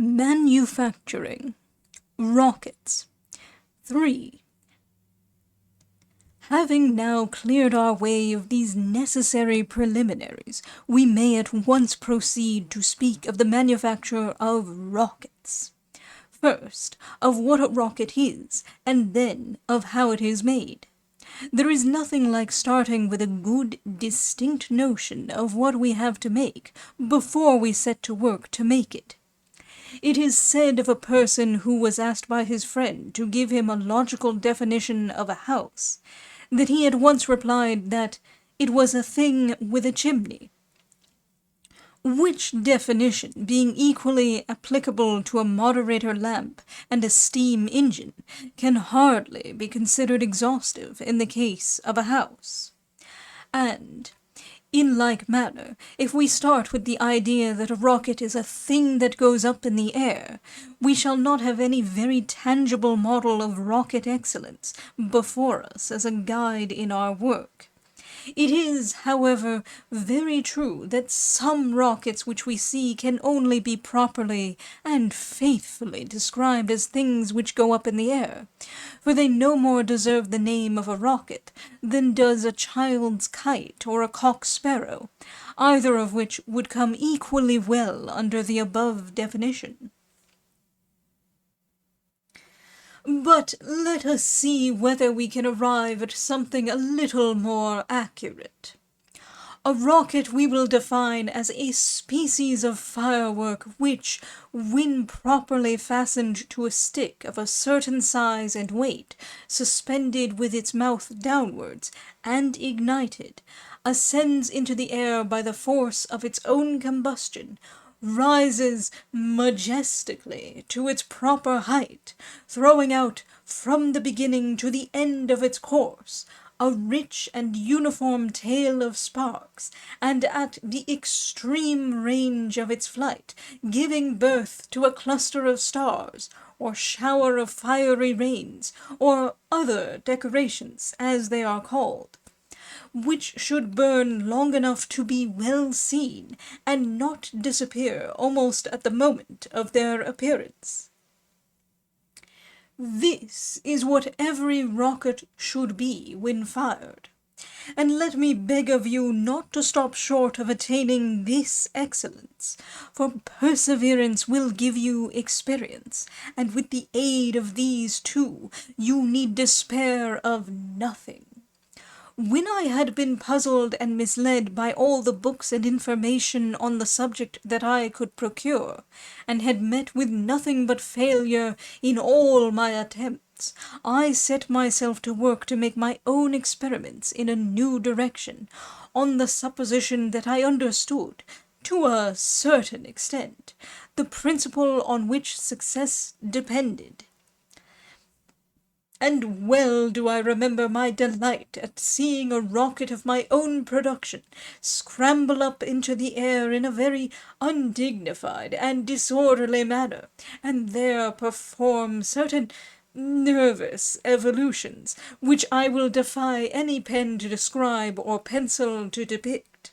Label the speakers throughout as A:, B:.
A: Manufacturing. Rockets. 3. Having now cleared our way of these necessary preliminaries, we may at once proceed to speak of the manufacture of rockets. First, of what a rocket is, and then of how it is made. There is nothing like starting with a good, distinct notion of what we have to make, before we set to work to make it. It is said of a person who was asked by his friend to give him a logical definition of a house, that he at once replied that it was a thing with a chimney. Which definition, being equally applicable to a moderator lamp and a steam engine, can hardly be considered exhaustive in the case of a house. And, in like manner, if we start with the idea that a rocket is a thing that goes up in the air, we shall not have any very tangible model of rocket excellence before us as a guide in our work. It is, however, very true that some rockets which we see can only be properly and faithfully described as things which go up in the air, for they no more deserve the name of a rocket than does a child's kite or a cock sparrow, either of which would come equally well under the above definition. But let us see whether we can arrive at something a little more accurate. A rocket we will define as a species of firework which, when properly fastened to a stick of a certain size and weight, suspended with its mouth downwards, and ignited, ascends into the air by the force of its own combustion, rises majestically to its proper height, throwing out from the beginning to the end of its course a rich and uniform tail of sparks, and at the extreme range of its flight, giving birth to a cluster of stars, or shower of fiery rains, or other decorations, as they are called, which should burn long enough to be well seen, and not disappear almost at the moment of their appearance. This is what every rocket should be when fired, and let me beg of you not to stop short of attaining this excellence, for perseverance will give you experience, and with the aid of these two you need despair of nothing. When I had been puzzled and misled by all the books and information on the subject that I could procure, and had met with nothing but failure in all my attempts, I set myself to work to make my own experiments in a new direction, on the supposition that I understood, to a certain extent, the principle on which success depended. And well do I remember my delight at seeing a rocket of my own production scramble up into the air in a very undignified and disorderly manner, and there perform certain nervous evolutions, which I will defy any pen to describe or pencil to depict.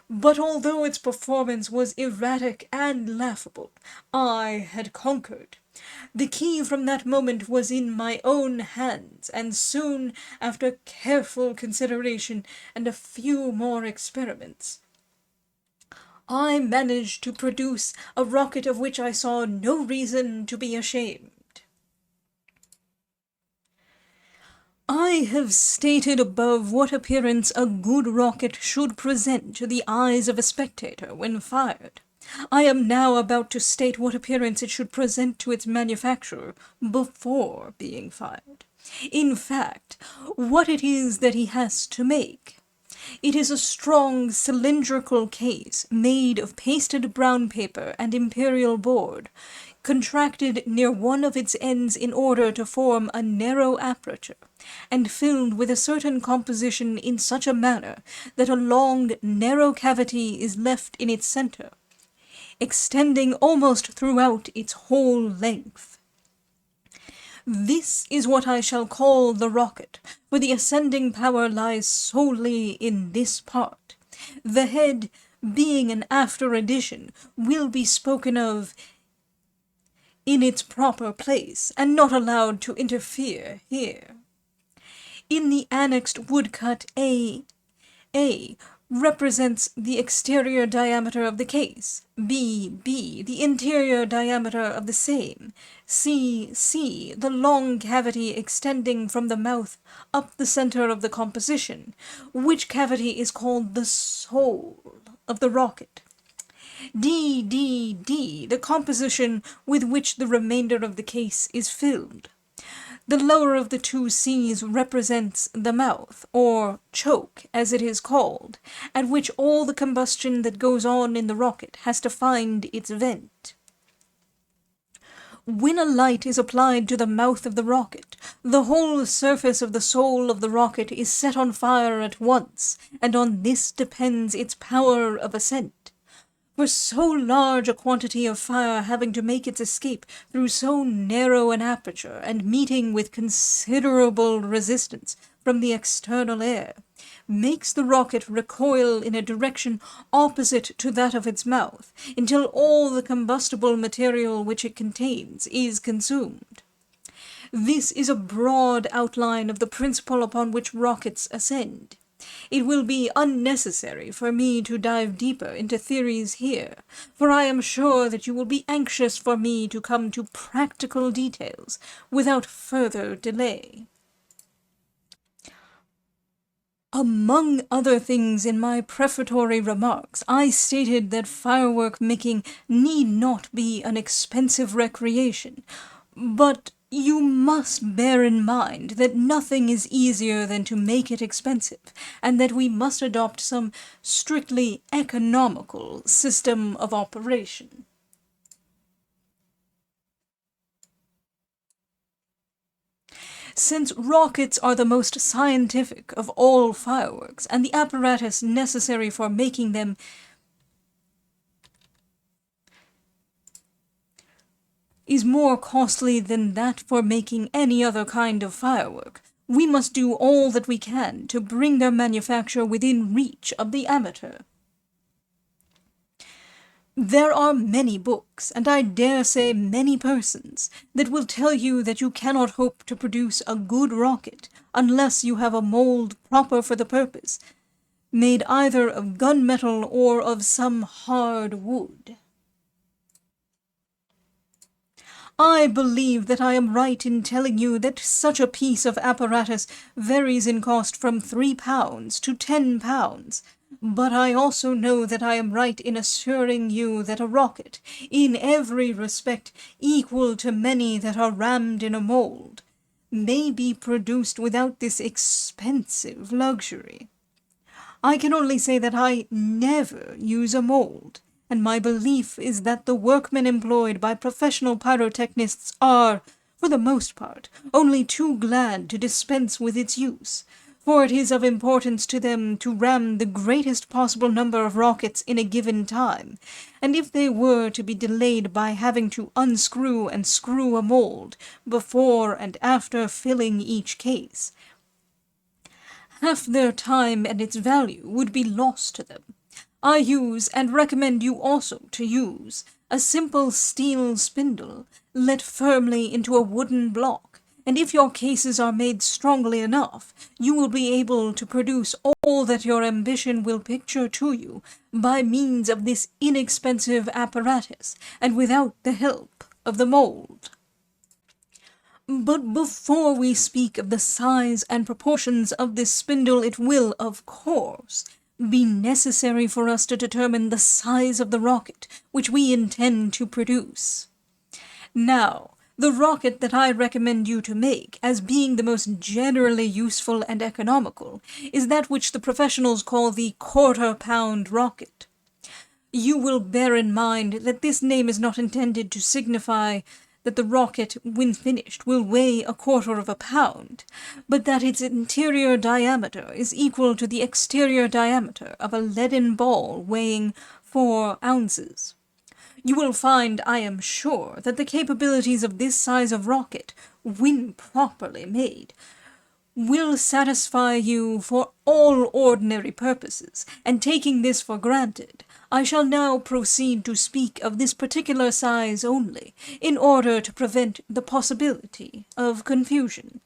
A: But although its performance was erratic and laughable, I had conquered. The key from that moment was in my own hands, and soon, after careful consideration and a few more experiments, I managed to produce a rocket of which I saw no reason to be ashamed. I have stated above what appearance a good rocket should present to the eyes of a spectator when fired. I am now about to state what appearance it should present to its manufacturer before being fired. In fact, what it is that he has to make. It is a strong cylindrical case made of pasted brown paper and imperial board, contracted near one of its ends in order to form a narrow aperture, and filled with a certain composition in such a manner that a long, narrow cavity is left in its center, extending almost throughout its whole length. This is what I shall call the rocket, for the ascending power lies solely in this part. The head, being an after addition, will be spoken of in its proper place and not allowed to interfere here. In the annexed woodcut A represents the exterior diameter of the case, B the interior diameter of the same, C the long cavity extending from the mouth up the center of the composition, which cavity is called the soul of the rocket. D the composition with which the remainder of the case is filled. The lower of the two C's represents the mouth, or choke, as it is called, at which all the combustion that goes on in the rocket has to find its vent. When a light is applied to the mouth of the rocket, the whole surface of the soul of the rocket is set on fire at once, and on this depends its power of ascent. For so large a quantity of fire having to make its escape through so narrow an aperture, and meeting with considerable resistance from the external air, makes the rocket recoil in a direction opposite to that of its mouth, until all the combustible material which it contains is consumed. This is a broad outline of the principle upon which rockets ascend. It will be unnecessary for me to dive deeper into theories here, for I am sure that you will be anxious for me to come to practical details without further delay. Among other things in my prefatory remarks, I stated that firework making need not be an expensive recreation, but you must bear in mind that nothing is easier than to make it expensive, and that we must adopt some strictly economical system of operation. Since rockets are the most scientific of all fireworks, and the apparatus necessary for making them is more costly than that for making any other kind of firework, we must do all that we can to bring their manufacture within reach of the amateur. There are many books, and I dare say many persons, that will tell you that you cannot hope to produce a good rocket unless you have a mold proper for the purpose, made either of gunmetal or of some hard wood. I believe that I am right in telling you that such a piece of apparatus varies in cost from £3 to £10, but I also know that I am right in assuring you that a rocket, in every respect equal to many that are rammed in a mold, may be produced without this expensive luxury. I can only say that I never use a mold, and my belief is that the workmen employed by professional pyrotechnists are, for the most part, only too glad to dispense with its use, for it is of importance to them to ram the greatest possible number of rockets in a given time, and if they were to be delayed by having to unscrew and screw a mold before and after filling each case, half their time and its value would be lost to them. I use, and recommend you also to use, a simple steel spindle let firmly into a wooden block, and if your cases are made strongly enough, you will be able to produce all that your ambition will picture to you by means of this inexpensive apparatus, and without the help of the mold. But before we speak of the size and proportions of this spindle, it will, of course, be necessary for us to determine the size of the rocket which we intend to produce. Now, the rocket that I recommend you to make, as being the most generally useful and economical, is that which the professionals call the quarter-pound rocket. You will bear in mind that this name is not intended to signify that the rocket, when finished, will weigh 1/4 pound, but that its interior diameter is equal to the exterior diameter of a leaden ball weighing 4 ounces. You will find, I am sure, that the capabilities of this size of rocket, when properly made, will satisfy you for all ordinary purposes, and taking this for granted, I shall now proceed to speak of this particular size only, in order to prevent the possibility of confusion.